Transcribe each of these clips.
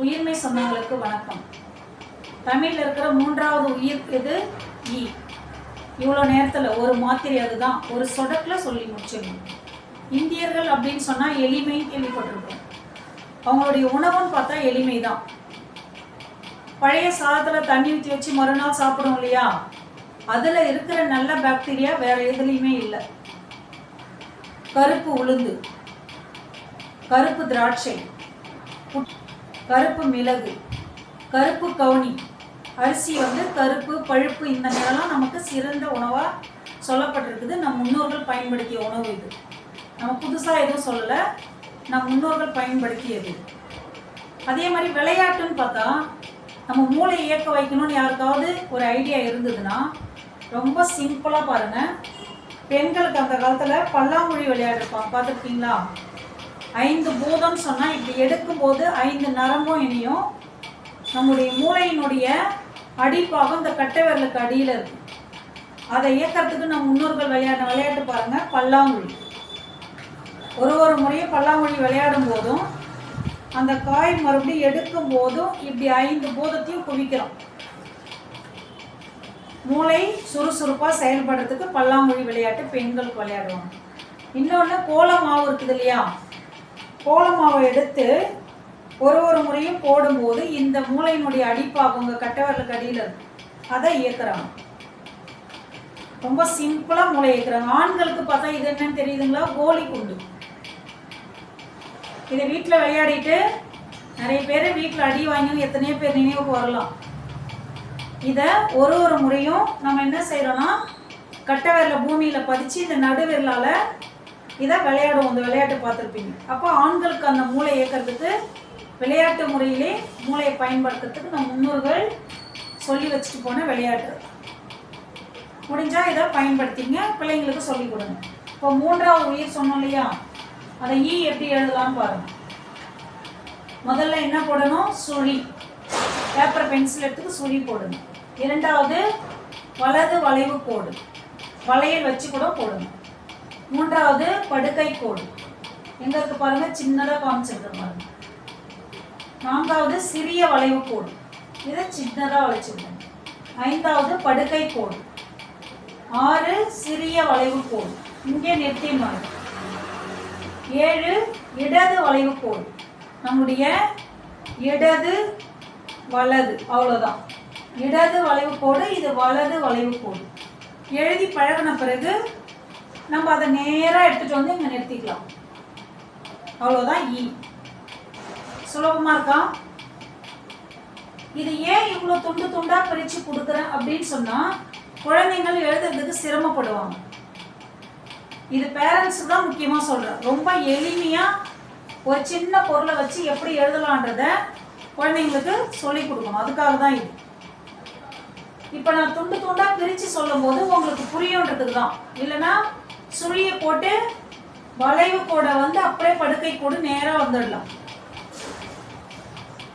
உயிர்மை சொந்தங்களுக்கு வணக்கம். தமிழில் இருக்கிற மூன்றாவது உயிர் எது? ஈ. இவ்வளோ நேரத்தில் ஒரு மாத்திரை, அதுதான் ஒரு சொடக்கில் சொல்லி முடிச்சிடணும். இந்தியர்கள் அப்படின்னு சொன்னால் எளிமை கேள்விப்பட்டிருக்கோம். அவங்களுடைய உணவுன்னு பார்த்தா எளிமை தான். பழைய சாதத்தில் தண்ணி ஊற்றி வச்சு மறுநாள் சாப்பிடும் இல்லையா, அதில் இருக்கிற நல்ல பாக்டீரியா வேறு எதுலேயுமே இல்லை. கருப்பு உளுந்து, கருப்பு திராட்சை, கருப்பு மிளகு, கருப்பு கவுனி அரிசி கருப்பு பழுப்பு, இந்த நேரம்லாம் நமக்கு சிறந்த உணவாக சொல்லப்பட்டிருக்குது. நம் முன்னோர்கள் பயன்படுத்திய உணவு இது. நம்ம புதுசாக எதுவும் சொல்லலை, நம் முன்னோர்கள் பயன்படுத்தியது. அதே மாதிரி விளையாட்டுன்னு பார்த்தா, நம்ம மூளை இயக்க வைக்கணும்னு யாருக்காவது ஒரு ஐடியா இருந்ததுன்னா ரொம்ப சிம்பிளாக பாருங்கள். பெண்களுக்கு அந்த காலத்தில் பல்லாங்குழி விளையாடிருப்பாங்க, பார்த்துருக்கீங்களா? 5 பூதம்னு சொன்னால் இப்படி எடுக்கும்போது 5 நரம்பும் இணையும். நம்முடைய மூளையினுடைய அடிப்பாகம் இந்த கட்டை விரலுக்கு அடியில் இருக்குது. அதை இயக்கிறதுக்கு நம்ம முன்னோர்கள் விளையாடின விளையாட்டு பாருங்கள், பல்லாங்குழி. ஒரு முறையும் பல்லாங்குழி விளையாடும் போதும் அந்த காய் மறுபடியும் எடுக்கும் போதும் இப்படி 5 பூதத்தையும் குவிக்கிறோம். மூளை சுறுசுறுப்பாக செயல்படுறதுக்கு பல்லாங்குழி விளையாட்டு பெண்களுக்கு விளையாடுவாங்க. இன்னொன்று கோல மாவு இருக்குது இல்லையா, கோல மாவை எடுத்து ஒரு முறையும் போடும்போது இந்த மூளையினுடைய அடிப்பாக உங்கள் கட்டவரலுக்கு அடியில் இருக்கு, அதை இயக்குறாங்க. ரொம்ப சிம்பிளாக மூளை இயக்குறாங்க. ஆண்களுக்கு பார்த்தா இது என்னன்னு தெரியுதுங்களா? கோலி குண்டு. இதை வீட்டில் விளையாடிட்டு நிறைய பேர் வீட்டில் அடி வாங்கி எத்தனையோ பேர் நினைவுக்கு வரலாம். இதை ஒரு முறையும் நம்ம என்ன செய்கிறோன்னா, கட்டவரல பூமியில் பதிச்சு இந்த நடுவிரலால் இதை விளையாடுவோம். இந்த விளையாட்டு பார்த்துருப்பீங்க. அப்போ ஆண்களுக்கு அந்த மூளை இயக்கிறதுக்கு விளையாட்டு முறையிலே மூளையை பயன்படுத்துறதுக்கு நம்ம முன்னோர்கள் சொல்லி வச்சுட்டு போன விளையாட்டு. முடிஞ்சால் இதை பயன்படுத்திங்க, பிள்ளைங்களுக்கு சொல்லிக் கொடுங்க. இப்போ 3வது உயிர் சொன்னோம் இல்லையா, அதை ஈ எப்படி எழுதலாம்னு பாருங்கள். முதல்ல என்ன போடணும்? சுழி. பேப்பர் பென்சில் எடுத்துக்கு சுழி போடுங்க. 2வது வலது வளைவு கோடு, வளையல் வச்சு கூட போடுங்க. 3வது படுக்கை கோடு, எங்க இருக்கு பாருங்க, சின்னதாக காமிச்சிருக்க பாருங்க. 4வது சிறிய வளைவு கோடு, இதை சின்னதாக வளைச்சிருக்கோம். 5வது படுக்கை கோடு. 6 சிறிய வளைவு கோடு, இங்கே நிறுத்திடுவாங்க. 7 இடது வளைவு கோடு, நம்முடைய இடது வலது, அவ்வளோதான். இடது வளைவு கோடு, இது வலது வளைவு கோடு. எழுதி பழகின பிறகு நம்ம அதை நேராக எடுத்துகிட்டு வந்து இங்கே நிறுத்திக்கலாம். அவ்வளோதான் ஈ. சுலபமாக இருக்கா? இது ஏன் இவ்வளோ துண்டு துண்டாக பிரித்து கொடுக்குறேன் அப்படின்னு சொன்னால், குழந்தைங்கள் எழுதுறதுக்கு சிரமப்படுவாங்க. இது பேரண்ட்ஸுக்கு தான் முக்கியமாக சொல்கிறேன். ரொம்ப எளிமையாக ஒரு சின்ன பொருளை வச்சு எப்படி எழுதலான்றத குழந்தைங்களுக்கு சொல்லிக் கொடுக்கணும். அதுக்காக தான் இது. இப்போ நான் துண்டு துண்டாக பிரித்து சொல்லும் போது உங்களுக்கு புரியுன்றதுக்கு தான். இல்லைன்னா சுழியை போட்டு வளைவு கோடை அப்படியே படுக்கை கோடு நேராக வந்துடலாம்.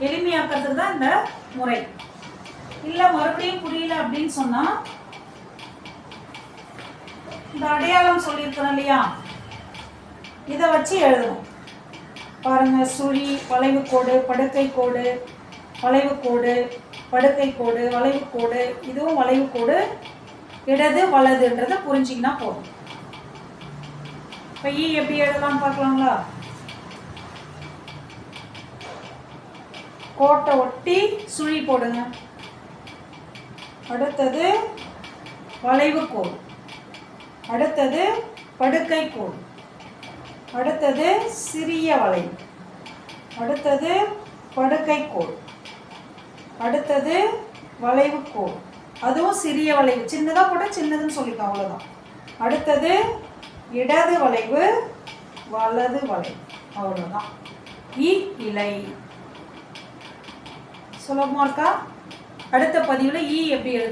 எளிமையாக்கிறதுக்கு தான் இந்த முறை. இல்லை மறுபடியும் புரியல அப்படின்னு சொன்னால், இந்த அடையாளம் சொல்லியிருக்கிறோம் இல்லையா, இதை வச்சு எழுதணும். பாருங்க, சுழி, வளைவு கோடு, படுக்கை கோடு, வளைவு கோடு, படுக்கை கோடு, வளைவு கோடு, இதுவும் வளைவு கோடு, இடது வலதுன்றதை புரிஞ்சிங்கன்னா போதும். இப்போ ஈ எப்படி எழுதலாம் பார்க்கலாங்களா? கோட்டை ஒட்டி சுழி போடுங்க. அடுத்தது வளைவு கோடு, அடுத்தது படுக்கை கோடு, அடுத்தது சிறிய வளைவு, அடுத்தது படுக்கை கோடு, அடுத்தது வளைவு கோடு, அதுவும் சிறிய வளைவு, சின்னதாக கூட சின்னதுன்னு சொல்லிக்கோ, அவ்வளோதான். அடுத்தது இடது வளைவு, வலது வளைவு, அவ்வளோதான். இலை. சுலபமாக இருக்கா? அடுத்த பதிவில் ஈ எப்படி எழுத